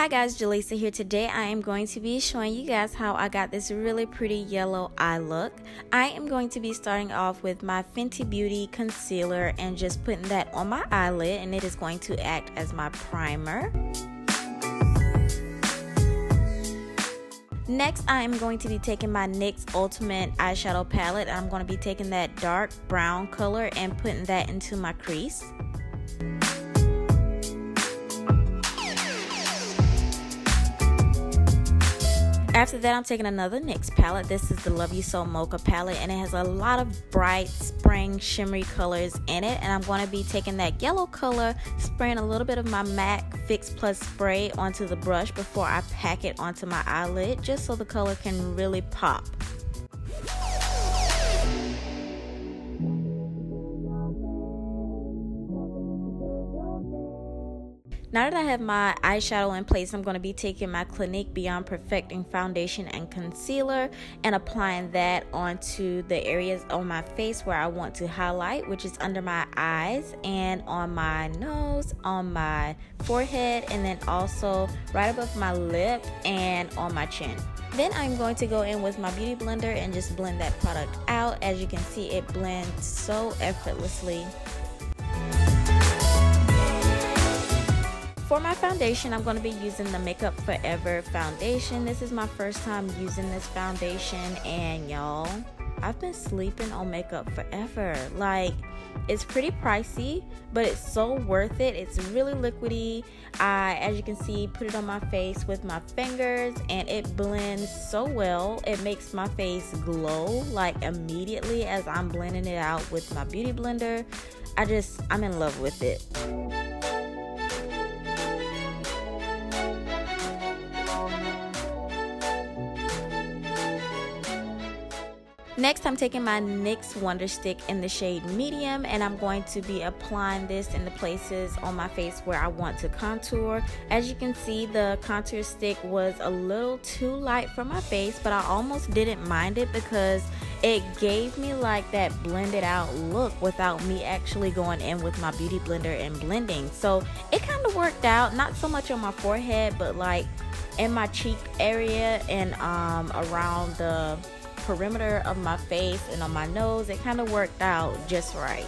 Hi guys, Jaleesa here. Today I am going to be showing you guys how I got this really pretty yellow eye look. I am going to be starting off with my Fenty Beauty concealer and just putting that on my eyelid, and it is going to act as my primer. Next, I am going to be taking my NYX Ultimate eyeshadow palette, and I'm going to be taking that dark brown color and putting that into my crease. After that, I'm taking another NYX palette. This is the Love You So Mocha palette, and it has a lot of bright spring shimmery colors in it. And I'm going to be taking that yellow color, spraying a little bit of my MAC Fix Plus spray onto the brush before I pack it onto my eyelid, just so the color can really pop. Now that I have my eyeshadow in place, I'm going to be taking my Clinique Beyond Perfecting Foundation and Concealer and applying that onto the areas on my face where I want to highlight, which is under my eyes and on my nose, on my forehead, and then also right above my lip and on my chin. Then I'm going to go in with my beauty blender and just blend that product out. As you can see, it blends so effortlessly. For my foundation, I'm going to be using the Makeup Forever foundation. This is my first time using this foundation, and y'all, I've been sleeping on Makeup Forever. Like, it's pretty pricey, but it's so worth it. It's really liquidy. I, as you can see, put it on my face with my fingers, and it blends so well. It makes my face glow like immediately as I'm blending it out with my beauty blender. I'm in love with it. Next, I'm taking my NYX Wonder Stick in the shade Medium, and I'm going to be applying this in the places on my face where I want to contour. As you can see, the contour stick was a little too light for my face, but I almost didn't mind it because it gave me like that blended out look without me actually going in with my beauty blender and blending. So it kind of worked out, not so much on my forehead, but like in my cheek area and around the perimeter of my face and on my nose. It kind of worked out just right.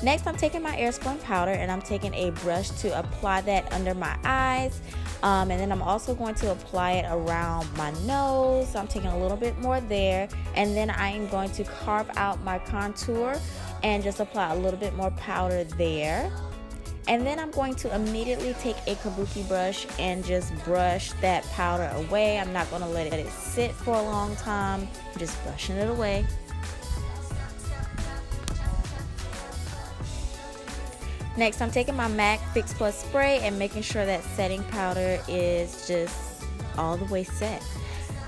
Next, I'm taking my Airspun powder and I'm taking a brush to apply that under my eyes, and then I'm also going to apply it around my nose. So I'm taking a little bit more there, and then I am going to carve out my contour and just apply a little bit more powder there. And then I'm going to immediately take a kabuki brush and just brush that powder away. I'm not going to let it sit for a long time. I'm just brushing it away. Next, I'm taking my MAC Fix Plus spray and making sure that setting powder is just all the way set.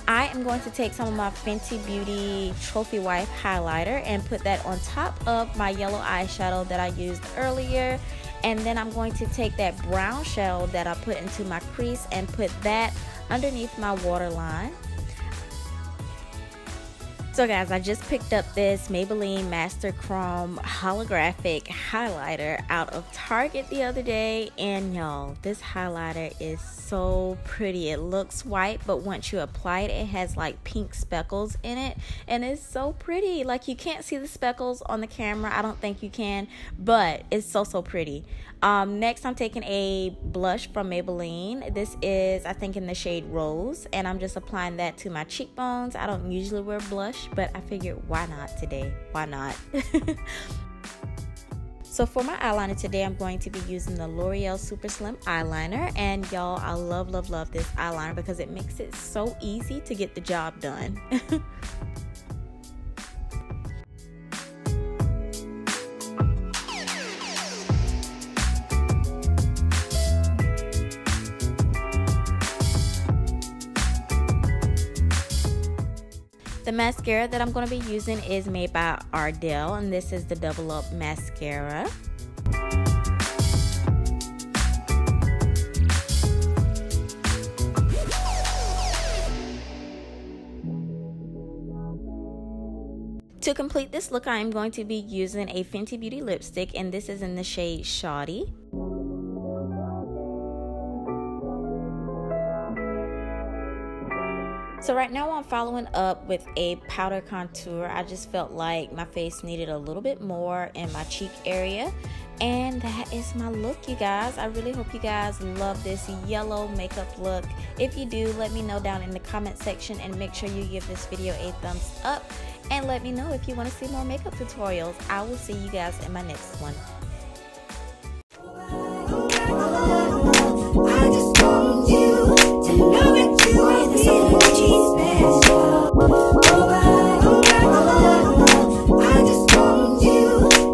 I am going to take some of my Fenty Beauty Trophy Wife highlighter and put that on top of my yellow eyeshadow that I used earlier. And then I'm going to take that brown shell that I put into my crease and put that underneath my waterline. So guys, I just picked up this Maybelline Master Chrome holographic highlighter out of Target the other day, and y'all, this highlighter is so pretty. It looks white, but once you apply it, it has like pink speckles in it, and it's so pretty. Like, you can't see the speckles on the camera, I don't think you can, but it's so pretty. Next, I'm taking a blush from Maybelline. This is, I think, in the shade Rose, and I'm just applying that to my cheekbones. I don't usually wear blush, but I figured, why not today? Why not? So for my eyeliner today, I'm going to be using the Loreal SuperSlim eyeliner, and y'all, I love this eyeliner because it makes it so easy to get the job done. The mascara that I'm going to be using is made by Ardell, and this is the Double Up Mascara. To complete this look, I am going to be using a Fenty Beauty lipstick, and this is in the shade Shawty. So right now I'm following up with a powder contour. I just felt like my face needed a little bit more in my cheek area. And that is my look, you guys. I really hope you guys love this yellow makeup look. If you do, let me know down in the comment section, and make sure you give this video a thumbs up. And let me know if you want to see more makeup tutorials. I will see you guys in my next one.